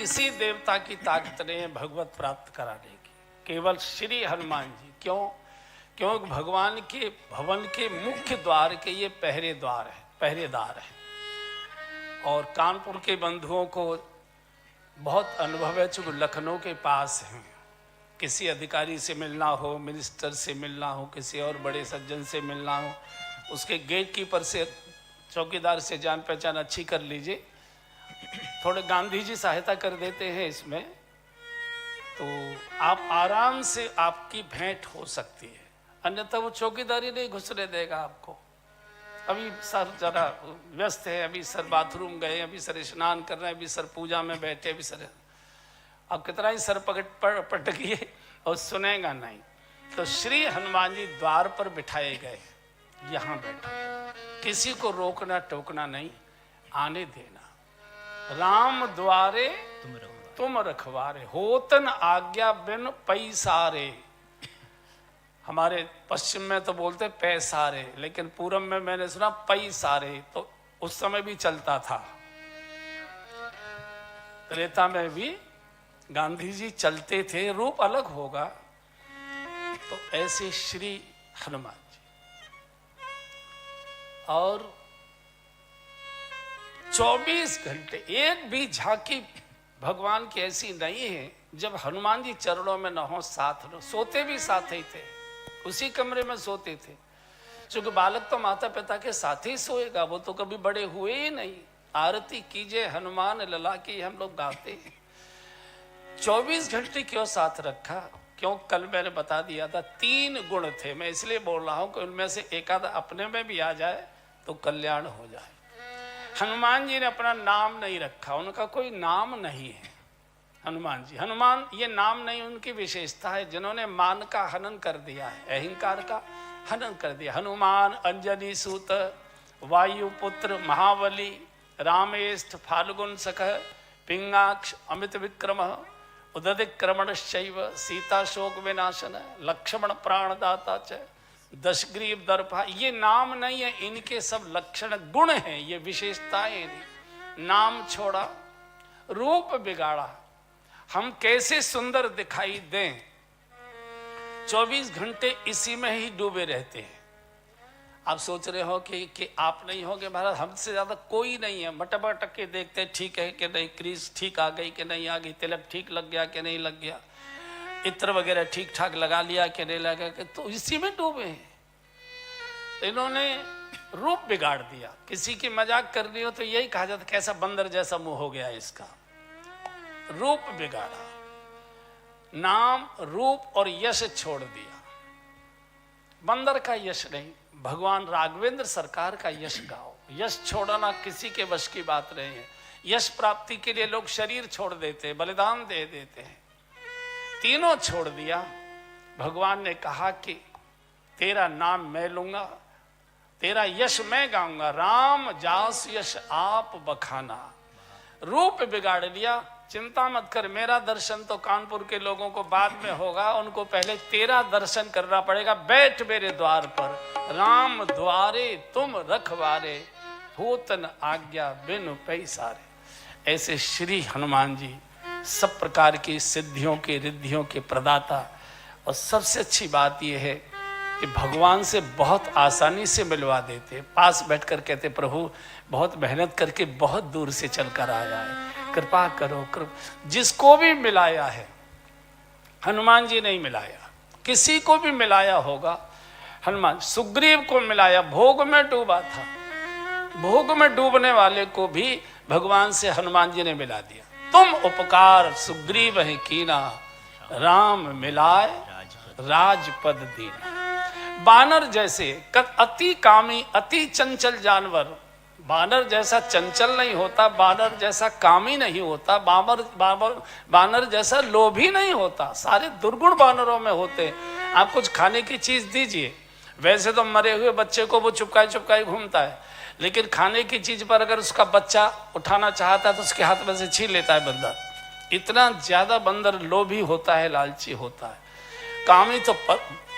किसी देवता की ताकत नहीं है भगवत प्राप्त कराने की, केवल श्री हनुमान जी। क्यों? क्योंकि भगवान के भवन के मुख्य द्वार के ये पहरेदार है। और कानपुर के बंधुओं को बहुत अनुभव है, चूंकि लखनऊ के पास हैं। किसी अधिकारी से मिलना हो, मिनिस्टर से मिलना हो, किसी और बड़े सज्जन से मिलना हो, उसके गेट कीपर से, चौकीदार से जान पहचान अच्छी कर लीजिए। थोड़े गांधी जी सहायता कर देते हैं इसमें, तो आप आराम से आपकी भेंट हो सकती है। अन्यथा वो चौकीदारी नहीं घुसने देगा आपको। अभी सर जरा व्यस्त है, अभी सर बाथरूम गए, अभी सर स्नान कर रहे हैं, अभी सर पूजा में बैठे, अभी सर, अब कितना ही सर पटकिए और सुनेगा नहीं। तो श्री हनुमान जी द्वार पर बिठाए गए, यहाँ बैठो, किसी को रोकना टोकना नहीं, आने देना। राम द्वारे तुम रखवारे, होतन आज्ञा बिन पैसारे। हमारे पश्चिम में तो बोलते पैसारे, लेकिन पूरब में मैंने सुना पैसारे, तो उस समय भी चलता था। त्रेता में भी गांधी जी चलते थे, रूप अलग होगा। तो ऐसे श्री हनुमान जी। और 24 घंटे एक भी झांकी भगवान की ऐसी नहीं है जब हनुमान जी चरणों में न हो, साथ न, सोते भी साथ ही थे, उसी कमरे में सोते थे। क्योंकि बालक तो माता पिता के साथ ही सोएगा, वो तो कभी बड़े हुए ही नहीं। आरती कीजिए हनुमान लला की हम लोग गाते हैं। 24 घंटे क्यों साथ रखा? क्यों? कल मैंने बता दिया था 3 गुण थे। मैं इसलिए बोल रहा हूं कि उनमें से एक आधा अपने में भी आ जाए तो कल्याण हो जाए। हनुमान जी ने अपना नाम नहीं रखा, उनका कोई नाम नहीं है हनुमान जी। हनुमान ये नाम नहीं, उनकी विशेषता है। जिन्होंने मान का हनन कर दिया है, अहंकार का हनन कर दिया। हनुमान अंजनी सूत, वायुपुत्र महाबली, रामेष्ठ फाल्गुन सखः, पिंगाक्ष अमित विक्रम, उदधिक्रमण शैव, सीता शोक विनाशन, लक्ष्मण प्राणदाता च, दशग्रीव दर्पा। ये नाम नहीं है, इनके सब लक्षण गुण हैं, ये विशेषताएं नहीं। नाम छोड़ा, रूप बिगाड़ा, हम कैसे सुंदर दिखाई दें, 24 घंटे इसी में ही डूबे रहते हैं। आप सोच रहे हो कि आप नहीं होगे महाराज, हमसे ज्यादा कोई नहीं है। मटक के देखते ठीक है कि नहीं, क्रीज ठीक आ गई कि नहीं आ गई, तिलक ठीक लग गया कि नहीं लग गया, इत्र वगैरह ठीक ठाक लगा लिया कि नहीं लगा, तो इसी में डूबे हैं। तो इन्होंने रूप बिगाड़ दिया। किसी की मजाक करनी हो तो यही कहा जाता कैसा बंदर जैसा मुंह हो गया इसका, रूप बिगाड़ा। नाम, रूप और यश छोड़ दिया। बंदर का यश नहीं, भगवान राघवेंद्र सरकार का यश गाओ। यश छोड़ना किसी के वश की बात नहीं है। यश प्राप्ति के लिए लोग शरीर छोड़ देते हैं, बलिदान दे देते हैं। तीनों छोड़ दिया। भगवान ने कहा कि तेरा नाम मैं लूंगा, तेरा यश मैं गाऊंगा। राम जास यश आप बखाना। रूप बिगाड़ लिया। चिंता मत कर, मेरा दर्शन तो कानपुर के लोगों को बाद में होगा, उनको पहले तेरा दर्शन करना पड़ेगा। बैठ मेरे द्वार पर, राम द्वारे तुम रखवारे, होतन आज्ञा बिनु पैसारे। ऐसे श्री हनुमान जी सब प्रकार की सिद्धियों के, रिद्धियों के प्रदाता। और सबसे अच्छी बात यह है कि भगवान से बहुत आसानी से मिलवा देते। पास बैठकर कहते प्रभु बहुत मेहनत करके बहुत दूर से चलकर आया है, कृपा करो। जिसको भी मिलाया है हनुमान जी नहीं मिलाया, किसी को भी मिलाया होगा हनुमान। सुग्रीव को मिलाया, भोग में डूबा था, भोग में डूबने वाले को भी भगवान से हनुमान जी ने मिला दिया। तुम उपकार सुग्रीव है कीना, राम मिलाए राजपद दीना। बानर जैसे अति कामी, अति चंचल जानवर, बानर जैसा चंचल नहीं होता, बानर जैसा कामी नहीं होता, बानर जैसा लोभी नहीं होता। सारे दुर्गुण बानरों में होते। आप कुछ खाने की चीज दीजिए, वैसे तो मरे हुए बच्चे को वो चुपकाए चुपकाए घूमता है, लेकिन खाने की चीज पर अगर उसका बच्चा उठाना चाहता है तो उसके हाथ में से छीन लेता है बंदर। इतना ज्यादा बंदर लोभी होता है, लालची होता है। कामी तो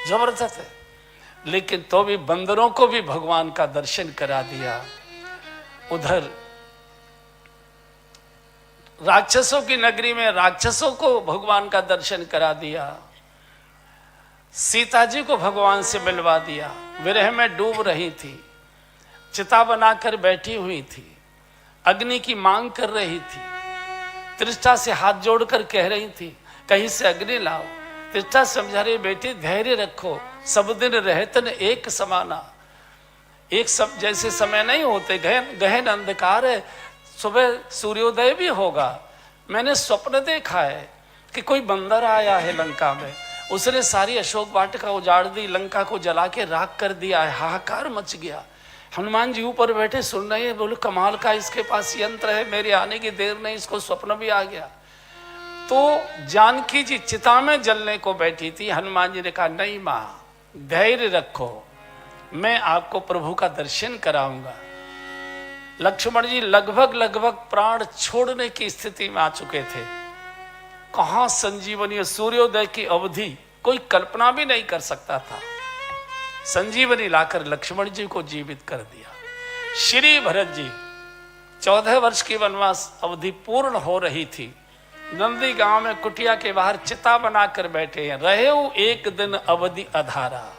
जबरदस्त है, लेकिन तो भी बंदरों को भी भगवान का दर्शन करा दिया। उधर राक्षसों की नगरी में राक्षसों को भगवान का दर्शन करा दिया, सीता जी को भगवान से मिलवा दिया। विरह में डूब रही थी, चिता बनाकर बैठी हुई थी, अग्नि की मांग कर रही थी, त्रिष्ठा से हाथ जोड़कर कह रही थी कहीं से अग्नि लाओ। त्रिष्ठा समझा रही बेटी धैर्य रखो, सब दिन रहतन एक समाना, एक सब जैसे समय नहीं होते, गहन गहन अंधकार है, सुबह सूर्योदय भी होगा। मैंने स्वप्न देखा है कि कोई बंदर आया है लंका में, उसने सारी अशोक वाटिका उजाड़ दी, लंका को जला के राख कर दिया है, हाहाकार मच गया। हनुमान जी ऊपर बैठे सुन रहे हैं, बोले कमाल का इसके पास यंत्र है, मेरे आने की देर नहीं, इसको स्वप्न भी आ गया। तो जानकी जी चिता में जलने को बैठी थी, हनुमान जी ने कहा नहीं माँ धैर्य रखो, मैं आपको प्रभु का दर्शन कराऊंगा। लक्ष्मण जी लगभग प्राण छोड़ने की स्थिति में आ चुके थे। कहां संजीवनी, सूर्योदय की अवधि कोई कल्पना भी नहीं कर सकता था। संजीवनी लाकर लक्ष्मण जी को जीवित कर दिया। श्री भरत जी 14 वर्ष की वनवास अवधि पूर्ण हो रही थी, नंदी गांव में कुटिया के बाहर चिता बनाकर बैठे हैं। रहे एक दिन अवधि अधारा,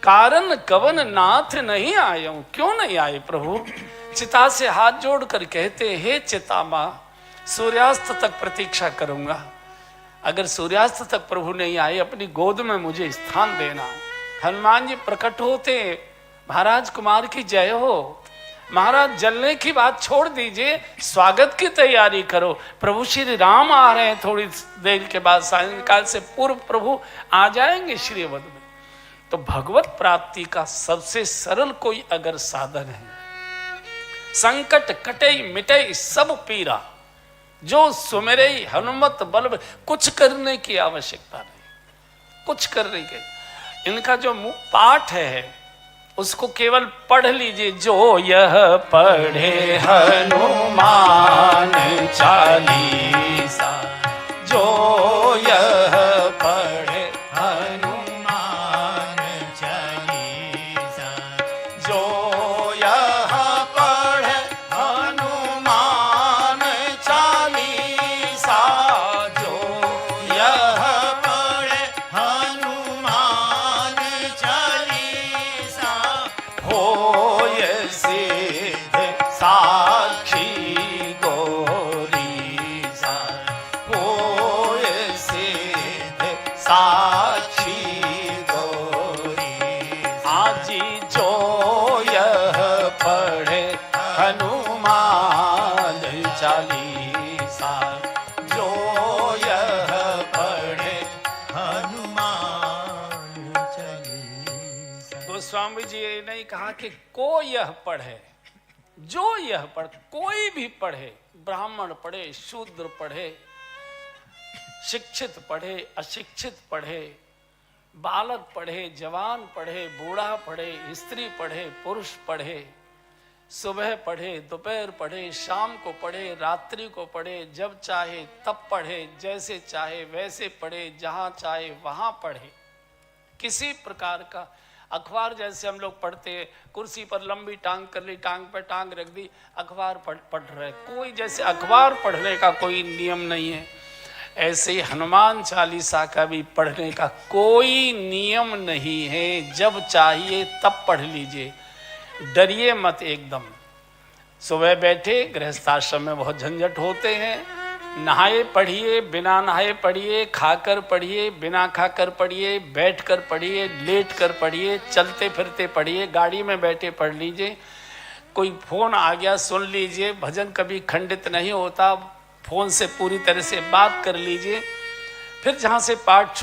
कारण कवन नाथ नहीं आयो, क्यों नहीं आए प्रभु। चिता से हाथ जोड़कर कहते हे चिता मां, सूर्यास्त तक प्रतीक्षा करूंगा, अगर सूर्यास्त तक प्रभु नहीं आए अपनी गोद में मुझे स्थान देना। हनुमान जी प्रकट होते, महाराज कुमार की जय हो, महाराज जलने की बात छोड़ दीजिए, स्वागत की तैयारी करो, प्रभु श्री राम आ रहे हैं, थोड़ी देर के बाद सायंकाल से पूर्व प्रभु आ जाएंगे श्रीवद में। तो भगवत प्राप्ति का सबसे सरल कोई अगर साधन है, संकट कटे मिटे सब पीरा, जो सुमेरे हनुमत बल, कुछ करने की आवश्यकता नहीं, कुछ करने के। इनका जो पाठ है उसको केवल पढ़ लीजिए, जो यह पढ़े हनुमान चालीसा, जो यह पढ़े हनुमान चालीसा, जो यह पढ़े हनुमान चालीसा, जो यह पढ़े हनुमान चालीसा, होय सिद्ध साक्षी गौरीसा, होय सिद्ध साक्षी गौरी। आजी जो यह पढ़े हनुमान चालीसा, जो यह पढ़े हनुमान चालीसा। गोस्वामी जी ने नहीं कहा कि को यह पढ़े, जो यह पढ़, कोई भी पढ़े, ब्राह्मण पढ़े, शूद्र पढ़े, शिक्षित पढ़े, अशिक्षित पढ़े, बालक पढ़े, जवान पढ़े, बूढ़ा पढ़े, स्त्री पढ़े, पुरुष पढ़े, सुबह पढ़े, दोपहर पढ़े, शाम को पढ़े, रात्रि को पढ़े, जब चाहे तब पढ़े, जैसे चाहे वैसे पढ़े, जहां चाहे वहां पढ़े। किसी प्रकार का अखबार जैसे हम लोग पढ़ते हैं, कुर्सी पर लंबी टांग कर ली, टांग पे टांग रख दी, अखबार पढ़ रहे, कोई जैसे अखबार पढ़ने का कोई नियम नहीं है, ऐसे ही हनुमान चालीसा का भी पढ़ने का कोई नियम नहीं है। जब चाहिए तब पढ़ लीजिए, डरिए मत एकदम। सुबह बैठे, गृहस्थाश्रम में बहुत झंझट होते हैं, नहाए पढ़िए, बिना नहाए पढ़िए, खाकर पढ़िए, बिना खाकर पढ़िए, बैठकर पढ़िए, लेटकर पढ़िए, चलते फिरते पढ़िए, गाड़ी में बैठे पढ़ लीजिए, कोई फोन आ गया सुन लीजिए, भजन कभी खंडित नहीं होता, फोन से पूरी तरह से बात कर लीजिए, फिर जहाँ से पाठ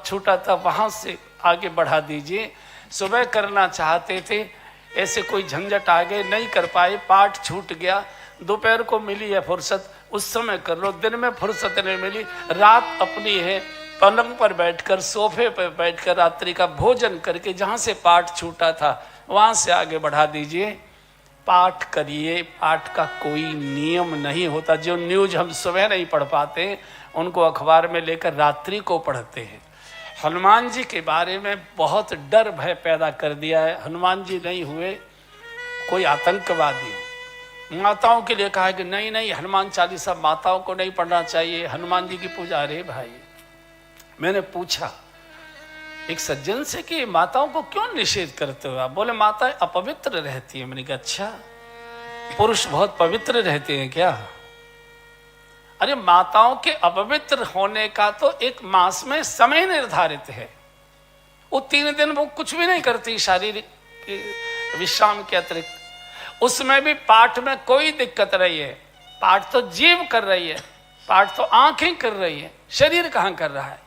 छूटा था वहाँ से आगे बढ़ा दीजिए। सुबह करना चाहते थे, ऐसे कोई झंझट आ गए, नहीं कर पाए, पाठ छूट गया, दोपहर को मिली है फुर्सत, उस समय कर लो, दिन में फुर्सत नहीं मिली, रात अपनी है, पलंग पर बैठकर, सोफे पर बैठकर रात्रि का भोजन करके जहाँ से पाठ छूटा था वहाँ से आगे बढ़ा दीजिए, पाठ करिए। पाठ का कोई नियम नहीं होता। जो न्यूज हम सुबह नहीं पढ़ पाते उनको अखबार में लेकर रात्रि को पढ़ते हैं। हनुमान जी के बारे में बहुत डर भय पैदा कर दिया है। हनुमान जी नहीं हुए कोई आतंकवादी हो, माताओं के लिए कहा कि नहीं नहीं, हनुमान चालीसा माताओं को नहीं पढ़ना चाहिए, हनुमान जी की पूजा। अरे भाई, मैंने पूछा एक सज्जन से कि माताओं को क्यों निषेध करते हो आप? बोले माताएं अपवित्र रहती है। मैंने कहा अच्छा, पुरुष बहुत पवित्र रहते हैं क्या? अरे माताओं के अपवित्र होने का तो एक मास में समय निर्धारित है। वो 3 दिन वो कुछ भी नहीं करती शारीरिक विश्राम के अतिरिक्त। उसमें भी पाठ में कोई दिक्कत नहीं है। पाठ तो जीव कर रही है, पाठ तो आंखें कर रही है, शरीर कहाँ कर रहा है?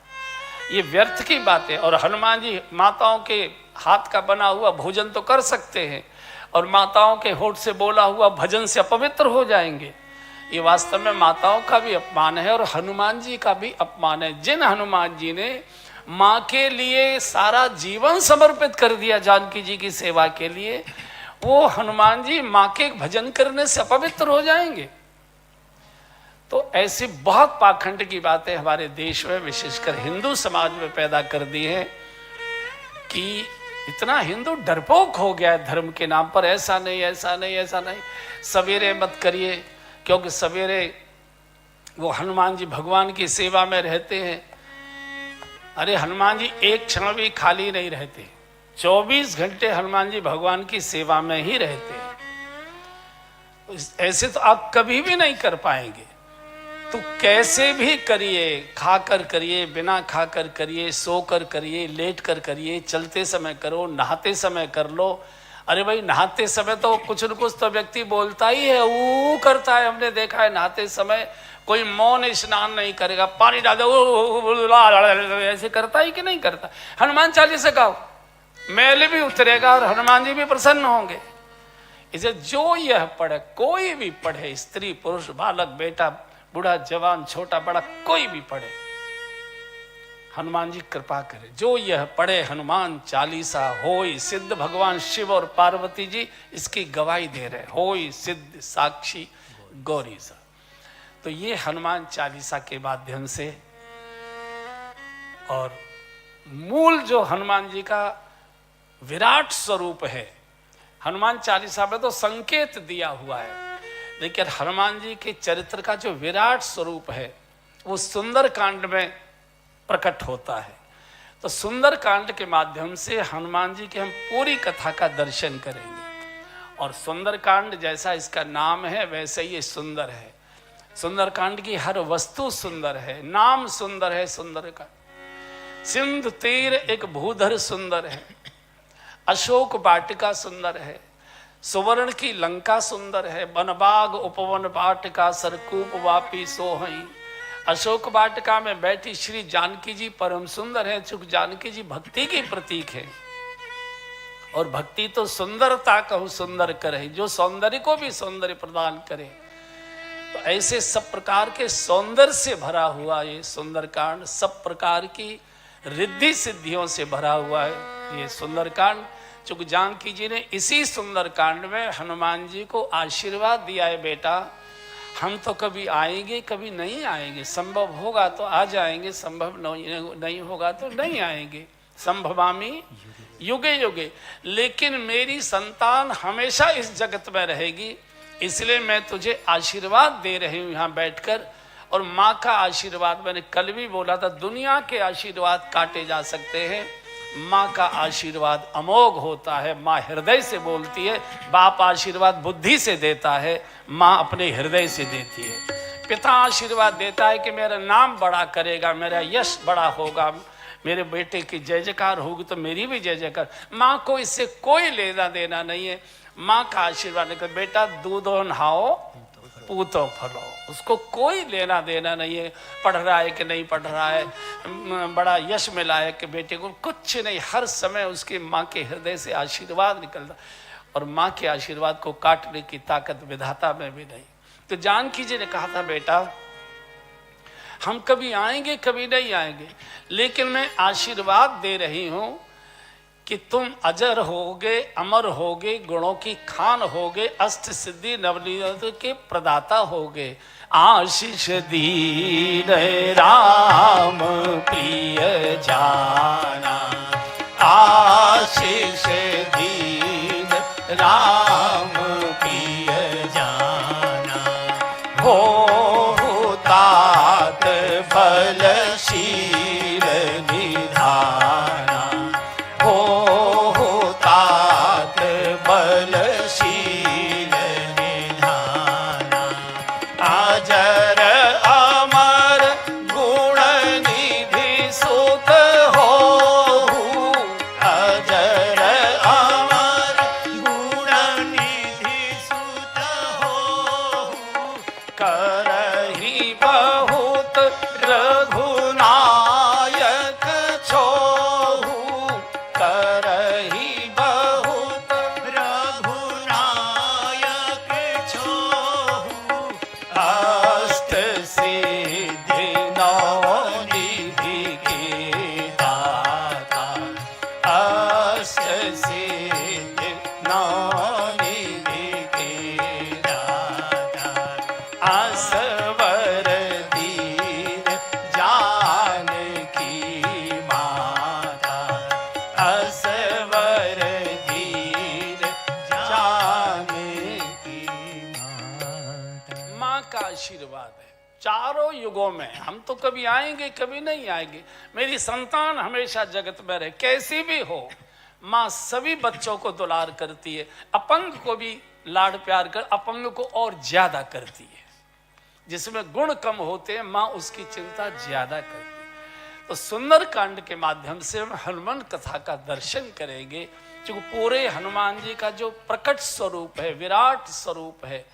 ये व्यर्थ की बात है। और हनुमान जी माताओं के हाथ का बना हुआ भोजन तो कर सकते हैं, और माताओं के होठ से बोला हुआ भजन से अपवित्र हो जाएंगे। ये वास्तव में माताओं का भी अपमान है और हनुमान जी का भी अपमान है। जिन हनुमान जी ने माँ के लिए सारा जीवन समर्पित कर दिया जानकी जी की सेवा के लिए, वो हनुमान जी माँ के भजन करने से अपवित्र हो जाएंगे? तो ऐसी बहुत पाखंड की बातें हमारे देश में, विशेषकर हिंदू समाज में पैदा कर दी है कि इतना हिंदू डरपोक हो गया है धर्म के नाम पर। ऐसा नहीं, ऐसा नहीं, ऐसा नहीं, सवेरे मत करिए, क्योंकि सवेरे वो हनुमान जी भगवान की सेवा में रहते हैं। अरे हनुमान जी एक क्षण भी खाली नहीं रहते, 24 घंटे हनुमान जी भगवान की सेवा में ही रहते हैं। ऐसे तो आप कभी भी नहीं कर पाएंगे। तो कैसे भी करिए, खाकर करिए, बिना खाकर करिए, सोकर करिए, लेट कर करिए, चलते समय करो, नहाते समय कर लो। अरे भाई, नहाते समय तो कुछ न कुछ तो व्यक्ति बोलता ही है, वो करता है। हमने देखा है नहाते समय कोई मौन स्नान नहीं करेगा, पानी डाल दो, ऐसे करता ही कि नहीं करता? हनुमान चालीसा गाओ, मैल भी उतरेगा और हनुमान जी भी प्रसन्न होंगे। इसे जो यह पढ़े, कोई भी पढ़े, स्त्री पुरुष बालक बेटा बूढ़ा जवान छोटा बड़ा कोई भी पढ़े, हनुमान जी कृपा करे। जो यह पढ़े हनुमान चालीसा होई सिद्ध। भगवान शिव और पार्वती जी इसकी गवाही दे रहे, होई सिद्ध साक्षी गौरी सा। तो ये हनुमान चालीसा के माध्यम से, और मूल जो हनुमान जी का विराट स्वरूप है, हनुमान चालीसा में तो संकेत दिया हुआ है, लेकिन हनुमान जी के चरित्र का जो विराट स्वरूप है वो सुंदर कांड में प्रकट होता है। तो सुंदर कांड के माध्यम से हनुमान जी की हम पूरी कथा का दर्शन करेंगे। और सुंदर कांड जैसा इसका नाम है वैसे ही ये सुंदर है। सुंदर कांड की हर वस्तु सुंदर है, नाम सुंदर है सुंदर का। सिंधु तीर एक भूधर सुंदर है, अशोक वाटिका सुंदर है, सुवर्ण की लंका सुंदर है, बनबाग उपवन वाटिका सरकूप वापी सोहई। अशोक वाटिका में बैठी श्री जानकी जी परम सुंदर है, चूंकि जानकी जी भक्ति की प्रतीक है। और भक्ति तो सुंदरता कहूं सुंदर करे, जो सौंदर्य को भी सौंदर्य प्रदान करे। तो ऐसे सब प्रकार के सौंदर्य से भरा हुआ ये सुंदरकांड, सब प्रकार की रिद्धि सिद्धियों से भरा हुआ है ये सुंदरकांड। चूंकि जानकी जी ने इसी सुंदरकांड में हनुमान जी को आशीर्वाद दिया है, बेटा हम तो कभी आएंगे कभी नहीं आएंगे, संभव होगा तो आ जाएंगे, संभव नहीं होगा तो नहीं आएंगे। संभवामी युगे युगे, लेकिन मेरी संतान हमेशा इस जगत में रहेगी, इसलिए मैं तुझे आशीर्वाद दे रही हूँ यहाँ बैठकर। और माँ का आशीर्वाद, मैंने कल भी बोला था, दुनिया के आशीर्वाद काटे जा सकते हैं, माँ का आशीर्वाद अमोघ होता है। माँ हृदय से बोलती है, बाप आशीर्वाद बुद्धि से देता है, माँ अपने हृदय से देती है। पिता आशीर्वाद देता है कि मेरा नाम बड़ा करेगा, मेरा यश बड़ा होगा, मेरे बेटे की जय जयकार होगी तो मेरी भी जय जयकार। माँ को इससे कोई लेना देना नहीं है। माँ का आशीर्वाद लेकर बेटा दूधो नहाओ पूतो फलो, उसको कोई लेना देना नहीं है, पढ़ रहा है कि नहीं पढ़ रहा है, बड़ा यश मिला है कि बेटे को, कुछ नहीं। हर समय उसके माँ के हृदय से आशीर्वाद निकलता, और माँ के आशीर्वाद को काटने की ताकत विधाता में भी नहीं। तो जानकी जी ने कहा था, बेटा हम कभी आएंगे कभी नहीं आएंगे, लेकिन मैं आशीर्वाद दे रही हूं कि तुम अजर होगे, अमर होगे, गुणों की खान होगे, अष्ट सिद्धि नवनीत के प्रदाता होगे। आशीष दीन राम प्रिय जाना, आशीष दीन राम प्रिय जाना। बहुत रघुनायक छोहु, करही बहुत रघुनायक छोहु, अष्ट सिद्धि नौ निधि के दाता, अष्ट सिद्धि नौ निधि के दाता, असवर दीन जानकी माता, असवर दीन जानकी माता। माँ का आशीर्वाद है चारों युगों में। हम तो कभी आएंगे कभी नहीं आएंगे, मेरी संतान हमेशा जगत में रहे, कैसी भी हो। माँ सभी बच्चों को दुलार करती है, अपंग को भी लाड प्यार कर, अपंग को और ज्यादा करती है। जिसमें गुण कम होते हैं माँ उसकी चिंता ज्यादा करती है। तो सुंदर कांड के माध्यम से हम हनुमान कथा का दर्शन करेंगे, क्योंकि पूरे हनुमान जी का जो प्रकट स्वरूप है, विराट स्वरूप है,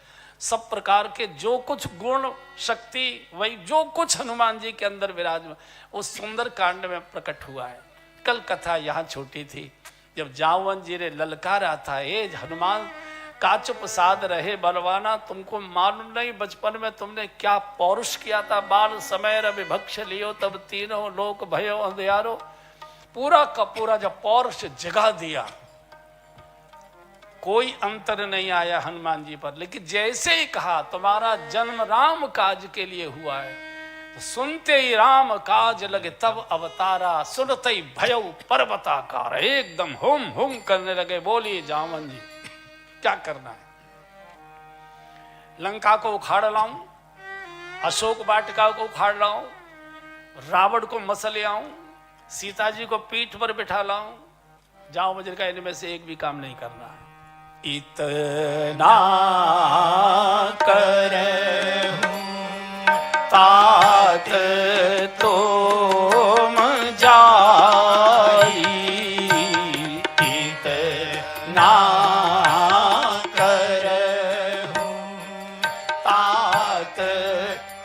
सब प्रकार के जो कुछ गुण शक्ति, वही जो कुछ हनुमान जी के अंदर विराजमान, उस सुंदर कांड में प्रकट हुआ है। कल कथा यहाँ छोटी थी, जब जावन जी ने ललकारा था, ए हनुमान काच प्रसाद रहे बलवाना, तुमको मालूम नहीं बचपन में तुमने क्या पौरुष किया था। बाल समय विभक्ष लियो तब तीनों लोक भयो अंधियारो। पूरा का पूरा जब पौरुष जगा दिया, कोई अंतर नहीं आया हनुमान जी पर। लेकिन जैसे ही कहा तुम्हारा जन्म राम काज के लिए हुआ है, तो सुनते ही राम काज लगे तब अवतारा, सुनते ही भयउ पर्वताकार, एकदम हुम हुम करने लगे। बोलिए जामन जी क्या करना है? लंका को उखाड़ लाऊं, अशोक वाटिका को उखाड़ लाऊं, रावण को मसल आऊं, सीता जी को पीठ पर बिठा लाऊं? जाओ मुझे का इनमें से एक भी काम नहीं करना है। इतना करहूं तात तुम जाई, इतना करहूं तात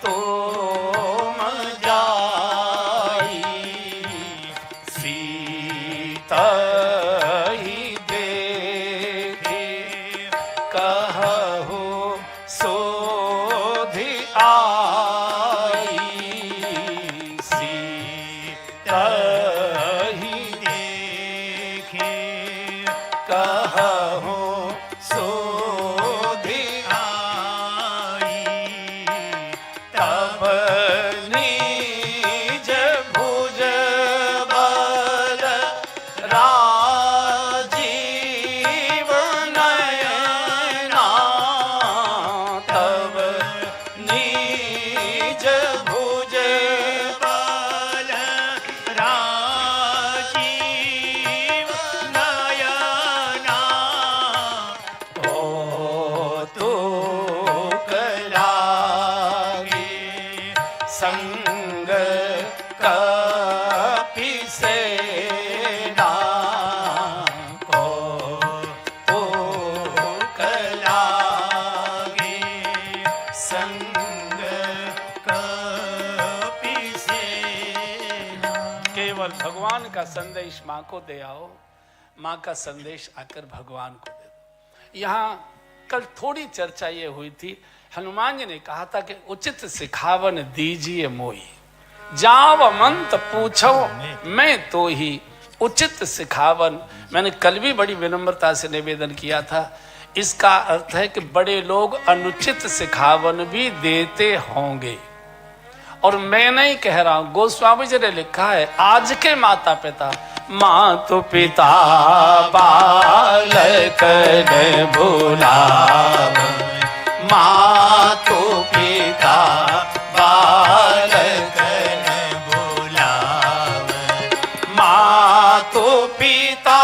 तुम जाई, सीता ही देखे कहु सोधि आई, सीता ही देखे कहु सोधि आई, तब निज भुज बल राजीव नयना, तब निज भुज बल राजीव नयना, हो तो कलागे संग कपि सेना, को तो कलागे संग कपि सेना। केवल भगवान का संदेश माँ को दे आओ, माँ का संदेश आकर भगवान को दे दो। यहाँ कल थोड़ी चर्चा ये हुई थी, हनुमान जी ने कहा था कि उचित सिखावन दीजिए मोई, जाव मंत पूछो मैं तो ही उचित सिखावन। मैंने कल भी बड़ी विनम्रता से निवेदन किया था, इसका अर्थ है कि बड़े लोग अनुचित सिखावन भी देते होंगे। और मैं नहीं कह रहा हूं, गोस्वामी जी ने लिखा है, आज के माता पिता मातु पिता बालक ने भुलाव, मातु पिता बालक न बुलाव, मातु पिता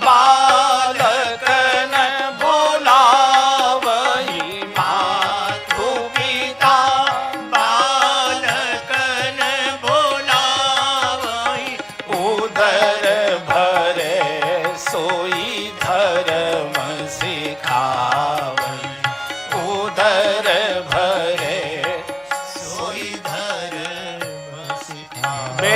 बालक न भुलावहि, मातु पिता बालक न बुलावहि, उदर भरे सोई धर्म सिखावै, उदर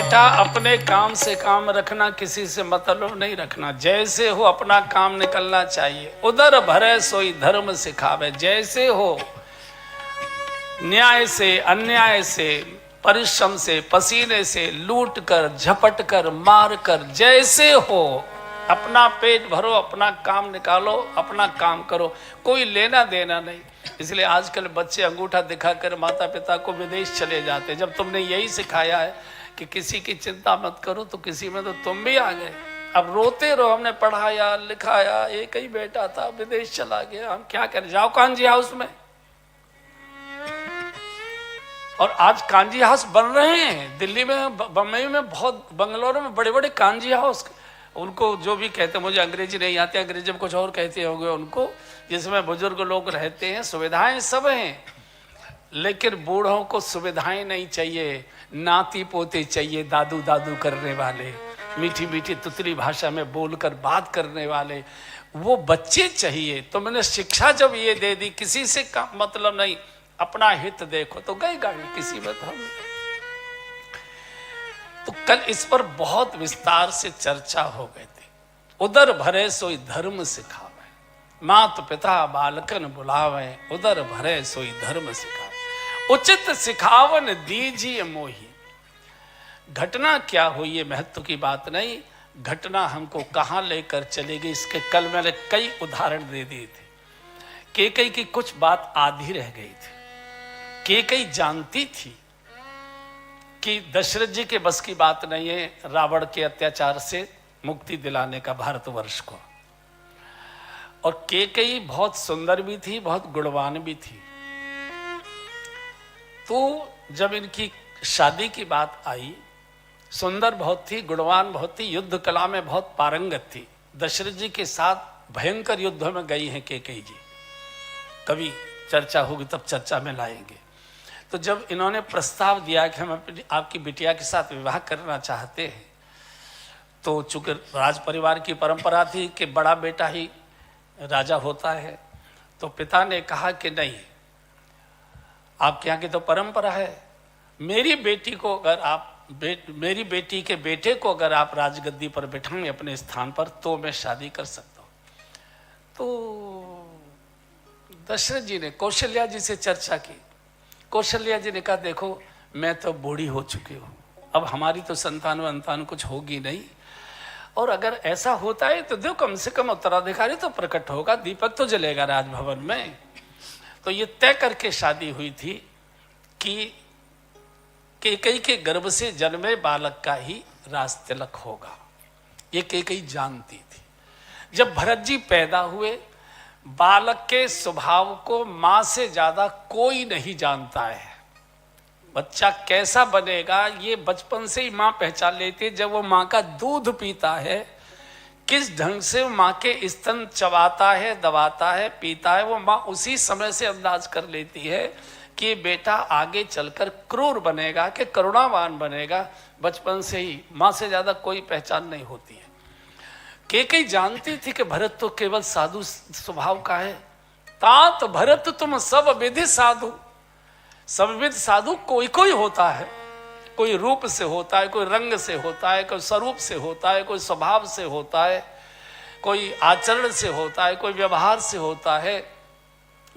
बेटा अपने काम से काम रखना, किसी से मतलब नहीं रखना। जैसे हो अपना काम निकलना चाहिए। उदर भरे सोई धर्म सिखावे। जैसे हो, न्याय से, अन्याय से, परिश्रम से, पसीने से, लूट कर, झपट कर, मार कर, जैसे हो अपना पेट भरो, अपना काम निकालो, अपना काम करो, कोई लेना देना नहीं। इसलिए आजकल बच्चे अंगूठा दिखाकर माता पिता को विदेश चले जाते। जब तुमने यही सिखाया है कि किसी की चिंता मत करो, तो किसी में तो तुम भी आ गए। अब रोते रहो, हमने पढ़ाया लिखाया, एक ही बेटा था, विदेश चला गया, हम क्या करें। जाओ कांजी हाउस में। और आज कांजी हाउस बन रहे हैं दिल्ली में, बम्बई में, बहुत बंगलौर में बड़े बड़े कांजी हाउस। उनको जो भी कहते हैं, मुझे अंग्रेजी नहीं आती, अंग्रेजी में कुछ और कहते होंगे उनको, जिसमें बुजुर्ग लोग रहते हैं। सुविधाएं सब हैं, लेकिन बूढ़ों को सुविधाएं नहीं चाहिए, नाती पोते चाहिए, दादू दादू करने वाले, मीठी मीठी तुतली भाषा में बोलकर बात करने वाले, वो बच्चे चाहिए। तो मैंने शिक्षा जब ये दे दी, किसी से मतलब नहीं, अपना हित देखो, तो गई गाड़ी किसी में तो हम। तो कल इस पर बहुत विस्तार से चर्चा हो गई थी। उदर भरे सोई धर्म सिखावे, मात पिता बालकन बुलावे, उदर भरे सोई धर्म सिखावे, उचित सिखावन दीजिए मोही। घटना क्या हुई ये महत्व की बात नहीं, घटना हमको कहाँ लेकर चलेगी, इसके कल मैंने कई उदाहरण दे दिए थे। केकई की कुछ बात आधी रह गई थी। केकई जानती थी कि दशरथ जी के बस की बात नहीं है रावण के अत्याचार से मुक्ति दिलाने का भारतवर्ष को। और केकई बहुत सुंदर भी थी, बहुत गुणवान भी थी। तो जब इनकी शादी की बात आई, सुंदर बहुत थी, गुणवान बहुत थी, युद्ध कला में बहुत पारंगत थी। दशरथ जी के साथ भयंकर युद्ध में गई हैं केकई जी। कभी चर्चा होगी तब चर्चा में लाएंगे। तो जब इन्होंने प्रस्ताव दिया कि हम आपकी बिटिया के साथ विवाह करना चाहते हैं, तो चूंकि राज परिवार की परंपरा थी कि बड़ा बेटा ही राजा होता है, तो पिता ने कहा कि नहीं, आपके यहाँ की तो परंपरा है, मेरी बेटी को अगर आप मेरी बेटी के बेटे को अगर आप राजगद्दी पर बिठाएं अपने स्थान पर, तो मैं शादी कर सकता हूँ। तो दशरथ जी ने कौशल्या जी से चर्चा की। कौशल्या जी ने कहा, देखो मैं तो बूढ़ी हो चुकी हूँ, अब हमारी तो संतान वंतान कुछ होगी नहीं, और अगर ऐसा होता है तो दो कम से कम उत्तराधिकारी तो प्रकट होगा, दीपक तो जलेगा राजभवन में। तो ये तय करके शादी हुई थी कि केकई के गर्भ से जन्मे बालक का ही राज तिलक होगा। ये केकई जानती थी। जब भरत जी पैदा हुए, बालक के स्वभाव को मां से ज्यादा कोई नहीं जानता है। बच्चा कैसा बनेगा ये बचपन से ही मां पहचान लेती है। जब वो मां का दूध पीता है, किस ढंग से मां के स्तन चबाता है, दबाता है, पीता है, वो मां उसी समय से अंदाज कर लेती है कि बेटा आगे चलकर क्रूर बनेगा कि करुणावान बनेगा। बचपन से ही मां से ज्यादा कोई पहचान नहीं होती है। केकई जानती थी कि भरत तो केवल साधु स्वभाव का है। तात भरत तुम सब विधि साधु। सब विध साधु कोई कोई होता है, कोई रूप से होता है, कोई रंग से होता है, कोई स्वरूप से होता है, कोई स्वभाव से होता है, कोई आचरण से होता है, कोई व्यवहार से होता है,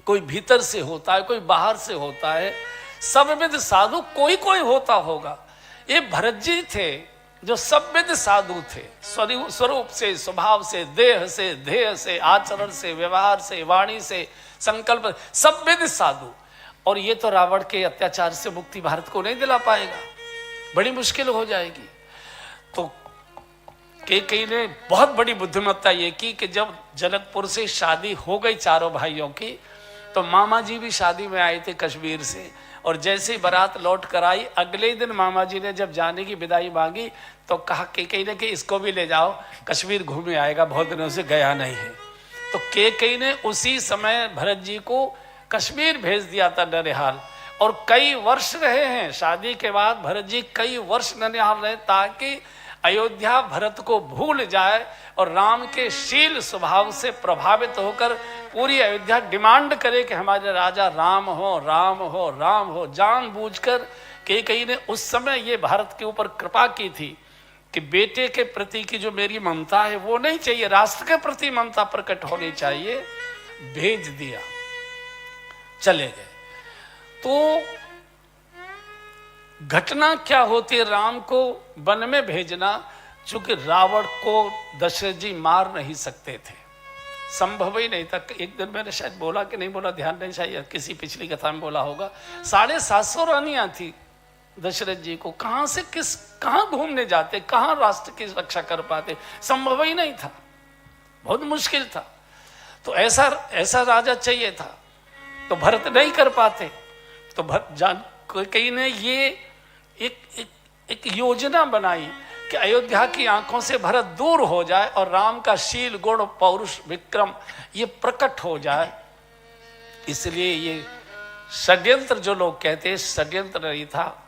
कोई भीतर से होता है, कोई बाहर से होता है। सब विध साधु कोई कोई होता होगा। ये भरत जी थे जो सब विध साधु थे, स्वरूप से, स्वभाव से, देह से, ध्येय से, आचरण से, व्यवहार से, वाणी से, संकल्प, सब विध साधु। और ये तो रावण के अत्याचार से मुक्ति भारत को नहीं दिला पाएगा, बड़ी मुश्किल हो जाएगी। तो केकई ने बहुत बड़ी बुद्धिमत्ता ये की कि जब जनकपुर से शादी हो गई चारों भाइयों की, तो मामा जी भी शादी में आए थे कश्मीर से। और जैसे ही बारात लौट कर आई, अगले दिन मामा जी ने जब जाने की विदाई मांगी, तो कहा केकई ने कि इसको भी ले जाओ, कश्मीर घूमे आएगा, बहुत दिनों से गया नहीं है। तो केकई ने उसी समय भरत जी को कश्मीर भेज दिया था, ननिहाल। और कई वर्ष रहे हैं शादी के बाद भरत जी, कई वर्ष ननिहाल रहे, ताकि अयोध्या भरत को भूल जाए और राम के शील स्वभाव से प्रभावित होकर पूरी अयोध्या डिमांड करे कि हमारे राजा राम हो, राम हो, राम हो। जानबूझकर कैकेयी ने उस समय ये भारत के ऊपर कृपा की थी कि बेटे के प्रति की जो मेरी ममता है वो नहीं चाहिए, राष्ट्र के प्रति ममता प्रकट होनी चाहिए। भेज दिया, चले गए। तो घटना क्या होती है, राम को वन में भेजना, चूंकि रावण को दशरथ जी मार नहीं सकते थे, संभव ही नहीं था। एक दिन मैंने शायद बोला कि नहीं बोला, ध्यान नहीं, चाहिए किसी पिछली कथा में बोला होगा। 750 रानियां थी दशरथ जी को, कहां से कहां घूमने जाते, कहां राष्ट्र की रक्षा कर पाते, संभव ही नहीं था, बहुत मुश्किल था। तो ऐसा राजा चाहिए था, तो भरत नहीं कर पाते। तो कैकेयी ने ये एक योजना बनाई कि अयोध्या की आंखों से भरत दूर हो जाए और राम का शील, गुण, पौरुष, विक्रम ये प्रकट हो जाए। इसलिए ये षड्यंत्र, जो लोग कहते हैं षड्यंत्र नहीं था,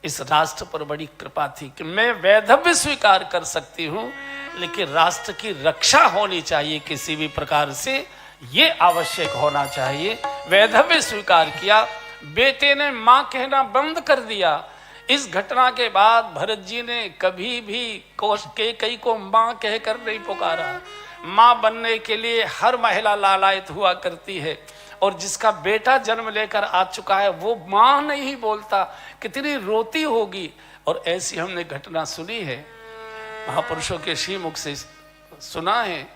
इस राष्ट्र पर बड़ी कृपा थी कि मैं वैधव्य स्वीकार कर सकती हूं, लेकिन राष्ट्र की रक्षा होनी चाहिए किसी भी प्रकार से, ये आवश्यक होना चाहिए। वैधव्य स्वीकार किया। बेटे ने मां कहना बंद कर दिया। इस घटना के बाद भरत जी ने कभी भी कैकेयी को मां कहकर नहीं पुकारा। मां बनने के लिए हर महिला लालायित हुआ करती है, और जिसका बेटा जन्म लेकर आ चुका है वो मां नहीं बोलता, कितनी रोती होगी। और ऐसी हमने घटना सुनी है, महापुरुषों के श्रीमुख से सुना है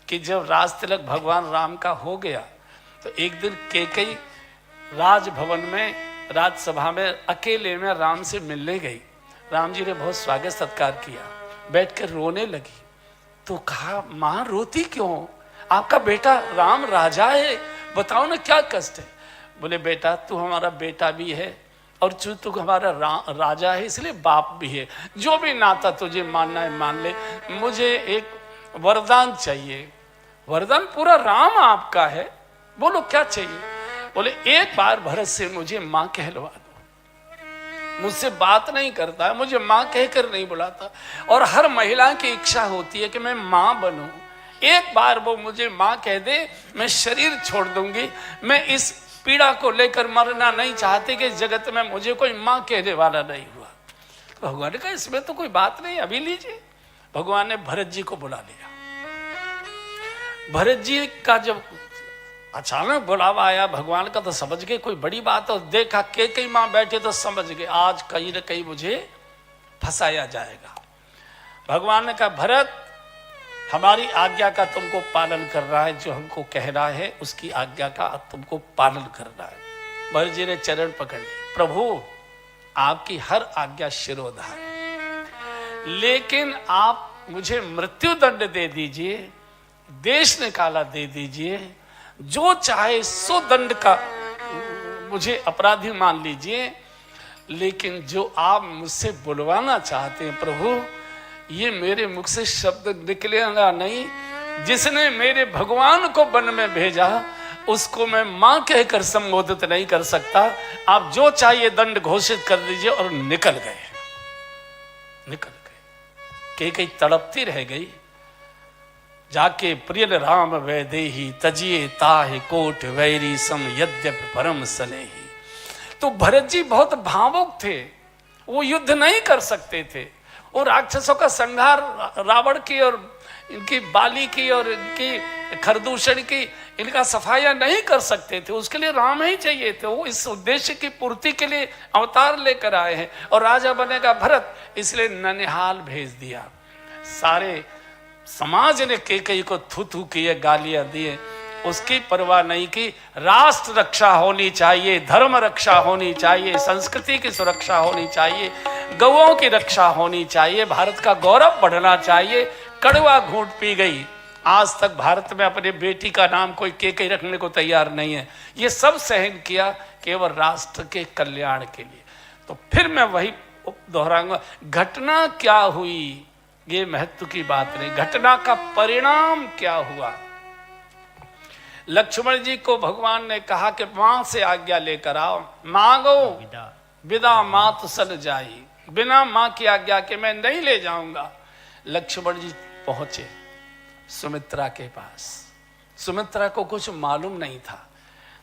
कि जब राज तिलक भगवान राम का हो गया तो एक दिन कैकेयी राजभवन में, राजसभा में अकेले में राम से मिलने गई। राम जी ने बहुत स्वागत सत्कार किया, बैठकर रोने लगी। तो कहा, मां रोती क्यों, आपका बेटा राम राजा है, बताओ ना क्या कष्ट है। बोले, बेटा तू हमारा बेटा भी है और तू हमारा राजा है, इसलिए बाप भी है। जो भी नाता तुझे मानना है मान ले, मुझे एक वरदान चाहिए। वरदान? पूरा राम आपका है, बोलो क्या चाहिए। बोले, एक बार भरत से मुझे मां कहलवा दो। मुझसे बात नहीं करता है, मुझे मां कहकर नहीं बुलाता, और हर महिला की इच्छा होती है कि मैं मां बनूं। एक बार वो मुझे मां कह दे, मैं शरीर छोड़ दूंगी। मैं इस पीड़ा को लेकर मरना नहीं चाहती कि जगत में मुझे कोई मां कहने वाला नहीं हुआ। तो भगवान ने कहा, इसमें तो कोई बात नहीं, अभी लीजिए। भगवान ने भरत जी को बुला लिया। भरत जी का जब अचानक बुलावा आया भगवान का, तो समझ गए कोई बड़ी बात है। देखा कैकेयी मां बैठे तो समझ गए आज कहीं न कहीं मुझे फंसाया जाएगा। भगवान ने कहा, भरत हमारी आज्ञा का तुमको पालन करना है, जो हमको कहना है उसकी आज्ञा का तुमको पालन करना है। भरत जी ने चरण पकड़ लिए। प्रभु, आपकी हर आज्ञा शिरोधार्य है, लेकिन आप मुझे मृत्यु दंड दे दीजिए, देश निकाला दे दीजिए, जो चाहे सो दंड का मुझे अपराधी मान लीजिए, लेकिन जो आप मुझसे बुलवाना चाहते हैं प्रभु, ये मेरे मुख से शब्द निकलेगा नहीं। जिसने मेरे भगवान को वन में भेजा उसको मैं मां कहकर संबोधित नहीं कर सकता। आप जो चाहिए दंड घोषित कर दीजिए। और निकल गए। कैकेयी तड़पती रह गई। जाके प्रिय राम वैदेही, तजिए ताहि कोट वैरी सम यद्यपि परम स्नेही। तो भरत जी बहुत भावुक थे, वो युद्ध नहीं कर सकते थे। वो राक्षसों का संहार, रावण की और इनकी बाली की और इनकी खरदूषण की, इनका सफाया नहीं कर सकते थे। उसके लिए राम ही चाहिए थे। वो इस उद्देश्य की पूर्ति के लिए अवतार लेकर आए हैं। और राजा बनेगा भरत, इसलिए ननिहाल भेज दिया। सारे समाज ने कैकेयी को थू थू किए, गालियां दिए, उसकी परवाह नहीं की। राष्ट्र रक्षा होनी चाहिए, धर्म रक्षा होनी चाहिए, संस्कृति की सुरक्षा होनी चाहिए, गौओं की रक्षा होनी चाहिए, भारत का गौरव बढ़ना चाहिए। कड़वा घूंट पी गई। आज तक भारत में अपने बेटी का नाम कोई कैकेयी रखने को तैयार नहीं है। ये सब सहन किया केवल राष्ट्र के कल्याण के लिए। तो फिर मैं वही दोहराऊंगा, घटना क्या हुई ये महत्व की बात नहीं, घटना का परिणाम क्या हुआ। लक्ष्मण जी को भगवान ने कहा कि मां से आज्ञा लेकर आओ, मांगो विदा मात सन जाई। बिना मां की आज्ञा के मैं नहीं ले जाऊंगा। लक्ष्मण जी पहुंचे सुमित्रा के पास। सुमित्रा को कुछ मालूम नहीं था,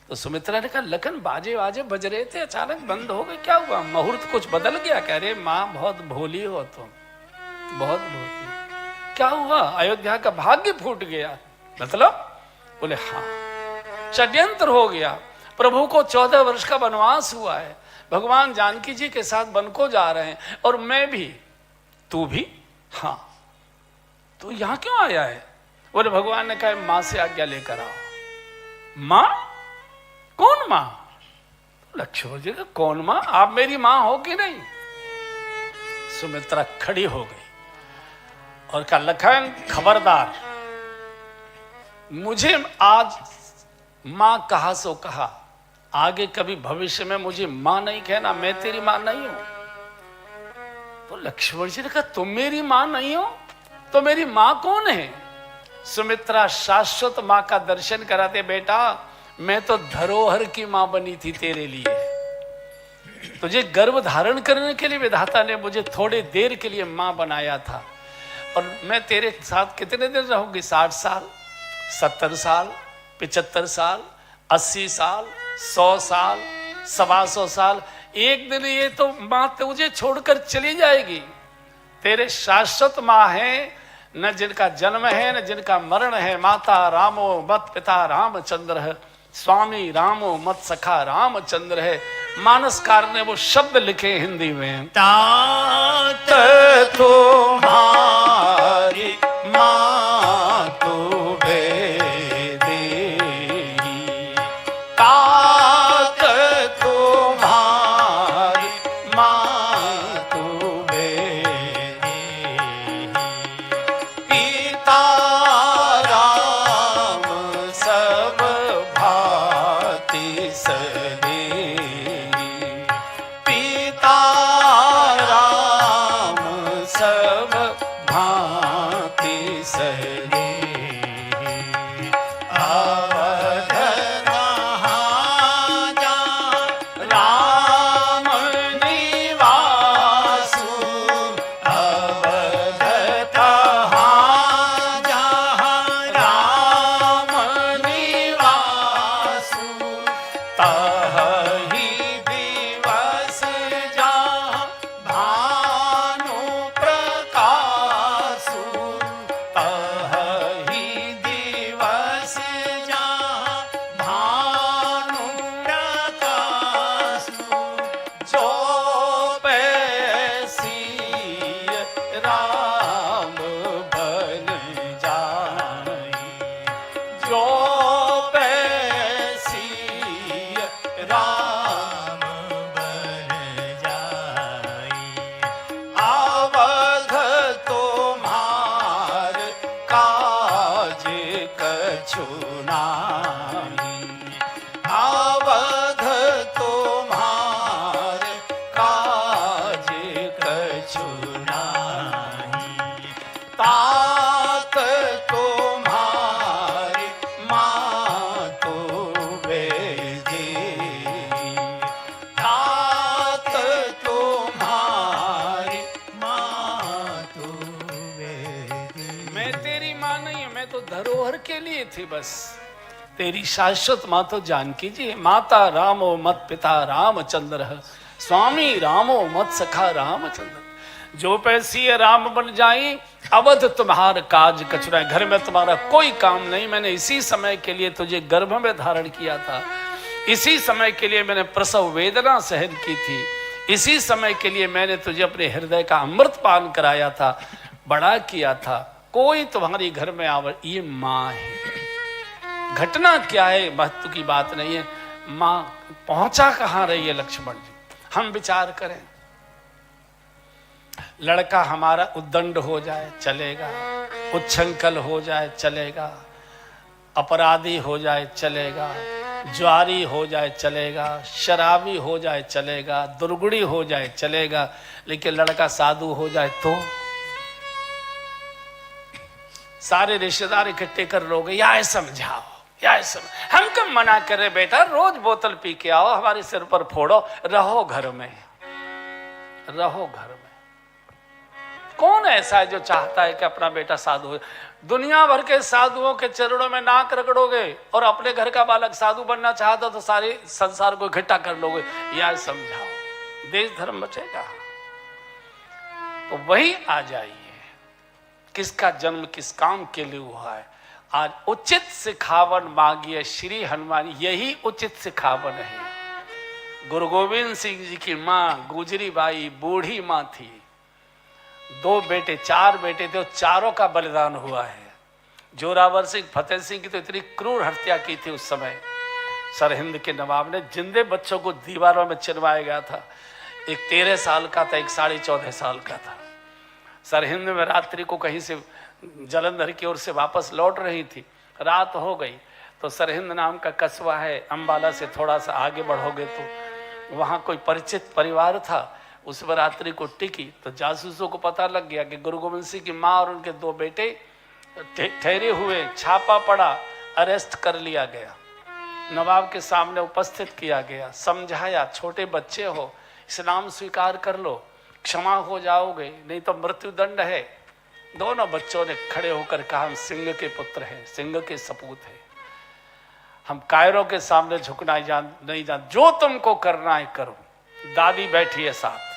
तो सुमित्रा ने कहा लखन बाजे बाजे बज रहे थे, अचानक बंद हो गए, क्या हुआ? मुहूर्त कुछ बदल गया? कह रहे माँ बहुत भोली हो तुम, बहुत भोली। क्या हुआ? अयोध्या का भाग्य फूट गया? मतलब? बोले हाँ, षड्यंत्र हो गया। प्रभु को 14 वर्ष का वनवास हुआ है, भगवान जानकी जी के साथ वन को जा रहे हैं, और मैं भी, तू भी। हाँ, तू यहां क्यों आया है? बोले भगवान ने कहा मां से आज्ञा लेकर आओ। मां? कौन मां? लक्ष्मण जी का कौन मां? आप मेरी मां हो कि नहीं? सुमित्रा खड़ी हो गई और कहा लखन खबरदार, मुझे आज मां कहा सो कहा, आगे कभी भविष्य में मुझे मां नहीं कहना, मैं तेरी मां नहीं हूं। तो लक्ष्मण जी ने कहा तुम मेरी मां नहीं हो तो मेरी मां कौन है? सुमित्रा शाश्वत मां का दर्शन कराते, बेटा मैं तो धरोहर की मां बनी थी तेरे लिए, तुझे गर्भ धारण करने के लिए विधाता ने मुझे थोड़ी देर के लिए मां बनाया था, और मैं तेरे साथ कितने दिन रहूंगी? 60 साल, 70 साल, 75 साल, 80 साल, 100 साल, 125 साल। एक दिन ये तो मां तुझे छोड़कर चली जाएगी। तेरे शाश्वत मां है, न जिनका जन्म है न जिनका मरण है। माता रामो मत पिता रामचंद्र है, स्वामी रामो मत सखा रामचंद्र है। मानसकार ने वो शब्द लिखे हिंदी में, तात तुम्हारी मां तो बेदेही, तात तुम्हारी मां तो बेदेही, पिता राम सब भांति सनेही, पिता राम सब भांति सनेही, अवध नहाजा राम निवासु, अवध तहाजा राम निवासु, तहि दिवस जहाँ भानु प्रकाशु, तहि दिवस जहाँ भानु प्रकाशु, जो पैसिय राम बन जाई, जो पैसिय राम बन जाई, अवध तुम्हार काज कछु नाही, अवध तुम्हार काज कछु नाही, तात तुम्हारी मां तो बेदेही, तात तुम्हारी मां तो बेदेही। मैं तेरी मां नहीं हूं, मैं तो धरोहर के लिए थी बस। तेरी शाश्वत मां तो जानकी जी है। माता रामो मत पिता रामचंद्र है, स्वामी रामो मत सखा रामचंद्र। जो पैसी राम बन जाई, अवध तुम्हार काज कचरा। घर में तुम्हारा कोई काम नहीं। मैंने इसी समय के लिए तुझे गर्भ में धारण किया था, इसी समय के लिए मैंने प्रसव वेदना सहन की थी, इसी समय के लिए मैंने तुझे अपने हृदय का अमृत पान कराया था, बड़ा किया था। कोई तुम्हारी घर में आवर, ये माँ है। घटना क्या है महत्व की बात नहीं है, माँ पहुंचा कहाँ रही है लक्ष्मण जी, हम विचार करें। लड़का हमारा उद्दंड हो जाए चलेगा, उच्छृंखल हो जाए चलेगा, अपराधी हो जाए चलेगा, ज्वारी हो जाए चलेगा, शराबी हो जाए चलेगा, दुर्गुड़ी हो जाए चलेगा, लेकिन लड़का साधु हो जाए तो सारे रिश्तेदार इकट्ठे कर लोगे, या समझाओ, या समझ। हम कब मना कर रहे बेटा, रोज बोतल पी के आओ, हमारे सिर पर फोड़ो, रहो घर में। रहो घर में। कौन ऐसा है जो चाहता है कि अपना बेटा साधु हो? दुनिया भर के साधुओं के चरणों में नाक रगड़ोगे और अपने घर का बालक साधु बनना चाहता तो सारे संसार को इकट्ठा कर लोगे। यह समझाओ, देश धर्म बचेगा। तो वही आ जाइए, किसका जन्म किस काम के लिए हुआ है। आज उचित सिखावन मांगिए श्री हनुमान, यही उचित सिखावन है। गुरु गोविंद सिंह जी की मां गुजरी बाई बूढ़ी मां थी, 2 बेटे 4 बेटे थे, चारों का बलिदान हुआ है। जोरावर सिंह फतेह सिंह की तो इतनी क्रूर हत्या की थी उस समय, सरहिंद के नवाब ने जिंदे बच्चों को दीवारों में चिनवाया गया था। एक 13 साल का था, एक 14.5 साल का था। सरहिंद में रात्रि को कहीं से जालंधर की ओर से वापस लौट रही थी, रात हो गई तो सरहिंद नाम का कस्बा है, अंबाला से थोड़ा सा आगे बढ़ोगे तो वहाँ कोई परिचित परिवार था, उस पर रात्रि को टिकी तो जासूसों को पता लग गया कि गुरु गोविंद सिंह की माँ और उनके 2 बेटे ठहरे हुए, छापा पड़ा, अरेस्ट कर लिया गया, नवाब के सामने उपस्थित किया गया, समझाया छोटे बच्चे हो, इस्लाम स्वीकार कर लो, क्षमा हो जाओगे, नहीं तो मृत्यु दंड है। दोनों बच्चों ने खड़े होकर कहा हम सिंह के पुत्र हैं, सिंह के सपूत हैं, हम कायरों के सामने झुकना नहीं जान, जो तुमको करना है करो। दादी बैठी है साथ।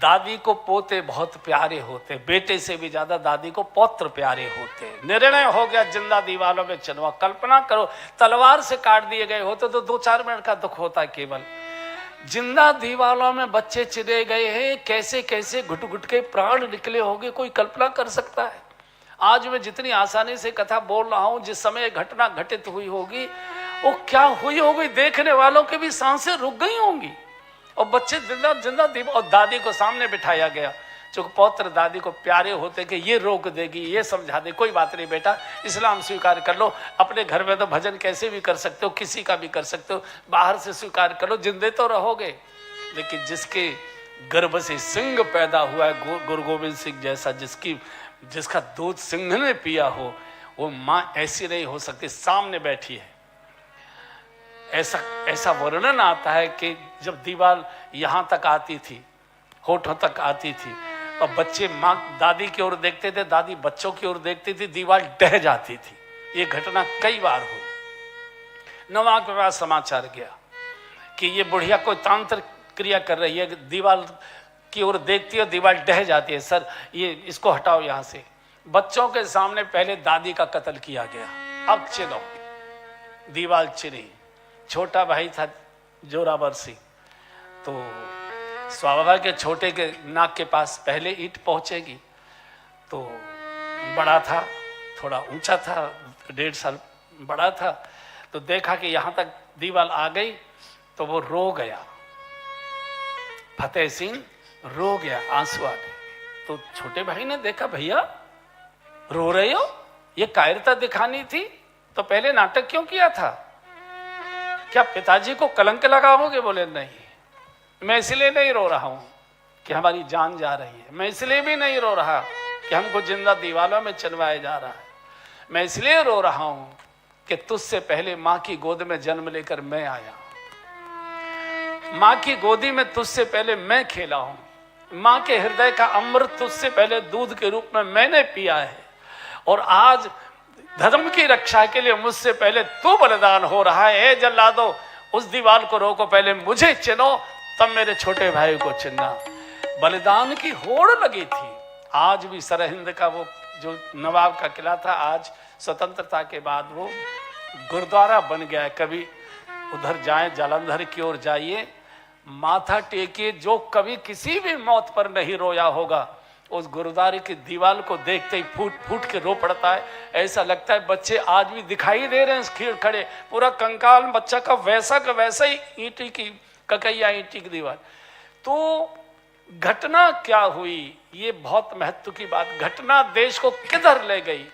दादी को पोते बहुत प्यारे होते, बेटे से भी ज्यादा दादी को पौत्र प्यारे होते। निर्णय हो गया जिंदा दीवालों में चलवा। कल्पना करो तलवार से काट दिए गए होते तो 2-4 मिनट का दुख होता केवल, जिंदा दीवालों में बच्चे चिरे गए हैं, कैसे कैसे घुट घुट के प्राण निकले होंगे, कोई कल्पना कर सकता है? आज मैं जितनी आसानी से कथा बोल रहा हूं, जिस समय घटना घटित हुई होगी वो क्या हुई होगी, देखने वालों की भी सांसें रुक गई होंगी। और बच्चे जिंदा जिंदा और दादी को सामने बिठाया गया, चूंकि पौत्र दादी को प्यारे होते कि ये रोक देगी, ये समझा दे, कोई बात नहीं बेटा, इस्लाम स्वीकार कर लो, अपने घर में तो भजन कैसे भी कर सकते हो, किसी का भी कर सकते हो, बाहर से स्वीकार कर लो, जिंदे तो रहोगे। लेकिन जिसके गर्भ से सिंह पैदा हुआ है, गुरु गोविंद सिंह जैसा, जिसका दूध सिंह ने पिया हो, वो माँ ऐसी नहीं हो सकती। सामने बैठी है, ऐसा वर्णन आता है कि जब दीवार यहां तक आती थी, होठों तक आती थी, और बच्चे माँ दादी की ओर देखते थे, दादी बच्चों की ओर देखती थी, दीवार ढह जाती थी। ये घटना कई बार हुई। नवाब के पास समाचार गया कि ये बुढ़िया कोई तांत्रिक क्रिया कर रही है, दीवार की ओर देखती है, दीवार ढह जाती है, सर ये इसको हटाओ यहाँ से। बच्चों के सामने पहले दादी का कत्ल किया गया, अब चिनो। दीवार चिनी। छोटा भाई था जोरावर सिंह, तो स्वाभाविक के छोटे के नाक के पास पहले ईंट पहुंचेगी, तो बड़ा था, थोड़ा ऊंचा था, 1.5 साल बड़ा था, तो देखा कि यहां तक दीवार आ गई तो वो रो गया। फतेह सिंह रो गया, आंसू आ गए। तो छोटे भाई ने देखा भैया रो रहे हो, ये कायरता दिखानी थी तो पहले नाटक क्यों किया था? क्या पिताजी को कलंक लगाओगे? बोले नहीं, मैं इसलिए नहीं रो रहा हूं कि हमारी जान जा रही है, मैं इसलिए भी नहीं रो रहा कि हमको जिंदा दीवालों में चलवाया जा रहा है, मैं इसलिए रो रहा हूं कि तुझसे पहले मां की गोद में जन्म लेकर मैं आया, मां की गोदी में तुझसे पहले मैं खेला हूं, मां के हृदय का अमृत तुझसे पहले दूध के रूप में मैंने पिया है, और आज धर्म की रक्षा के लिए मुझसे पहले तू बलिदान हो रहा है। ए जल्लादो, उस दीवार को रोको, पहले मुझे चिनो, तब मेरे छोटे भाई को चिन्ना। बलिदान की होड़ लगी थी। आज भी सरहिंद का वो जो नवाब का किला था, आज स्वतंत्रता के बाद वो गुरुद्वारा बन गया है। कभी उधर जाएं, जालंधर की ओर जाइए, माथा टेकिए, जो कभी किसी भी मौत पर नहीं रोया होगा, उस गुरुद्वारे की दीवार को देखते ही फूट फूट के रो पड़ता है। ऐसा लगता है बच्चे आज भी दिखाई दे रहे हैं खीर खड़े, पूरा कंकाल बच्चा का वैसा ही ईंटी की ककैया, ईंटी की दीवार। तो घटना क्या हुई, ये बहुत महत्व की बात। घटना देश को किधर ले गई,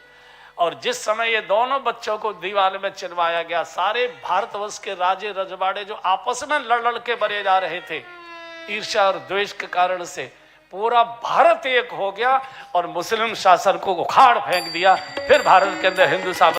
और जिस समय ये दोनों बच्चों को दीवार में चिनवाया गया, सारे भारतवर्ष के राजे रजवाड़े जो आपस में लड़ के मरे जा रहे थे ईर्ष्या और द्वेष के कारण से, पूरा भारत एक हो गया और मुस्लिम शासन को उखाड़ फेंक दिया। फिर भारत के अंदर हिंदू